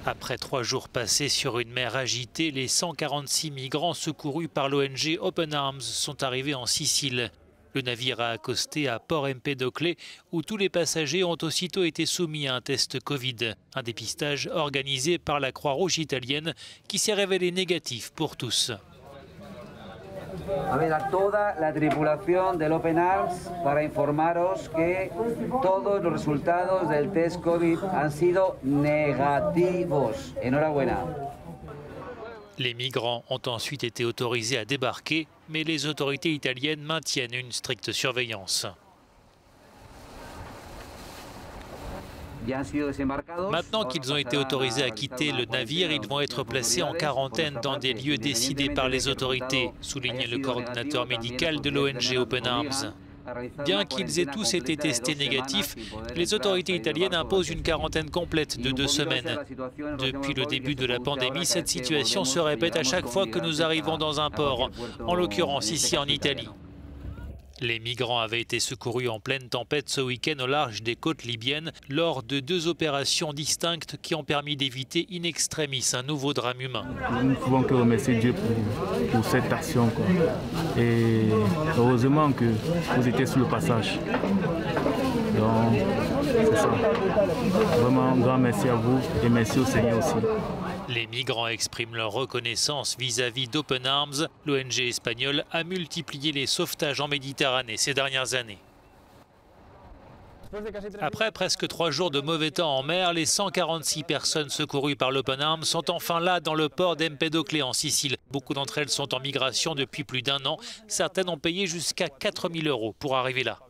Après 3 jours passés sur une mer agitée, les 146 migrants secourus par l'ONG Open Arms sont arrivés en Sicile. Le navire a accosté à Port Empedocle où tous les passagers ont aussitôt été soumis à un test Covid. Un dépistage organisé par la Croix-Rouge italienne qui s'est révélé négatif pour tous. A ver, a toda la tripulación del Open Arms para informaros que todos los resultados del test COVID han sido negativos. Enhorabuena. Les migrants ont ensuite été autorisés à débarquer, mais les autorités italiennes maintiennent une stricte surveillance. Maintenant qu'ils ont été autorisés à quitter le navire, ils vont être placés en quarantaine dans des lieux décidés par les autorités, souligne le coordinateur médical de l'ONG Open Arms. Bien qu'ils aient tous été testés négatifs, les autorités italiennes imposent une quarantaine complète de 2 semaines. Depuis le début de la pandémie, cette situation se répète à chaque fois que nous arrivons dans un port, en l'occurrence ici en Italie. Les migrants avaient été secourus en pleine tempête ce week-end au large des côtes libyennes lors de 2 opérations distinctes qui ont permis d'éviter in extremis un nouveau drame humain. Nous ne pouvons que remercier Dieu pour cette action, quoi. Et heureusement que vous étiez sur le passage. Donc, c'est ça. Vraiment un grand merci à vous et merci au Seigneur aussi. Les migrants expriment leur reconnaissance vis-à-vis d'Open Arms. L'ONG espagnole a multiplié les sauvetages en Méditerranée ces dernières années. Après presque 3 jours de mauvais temps en mer, les 146 personnes secourues par l'Open Arms sont enfin là dans le port d'Empedocle en Sicile. Beaucoup d'entre elles sont en migration depuis plus d'1 an. Certaines ont payé jusqu'à 4 000 € pour arriver là.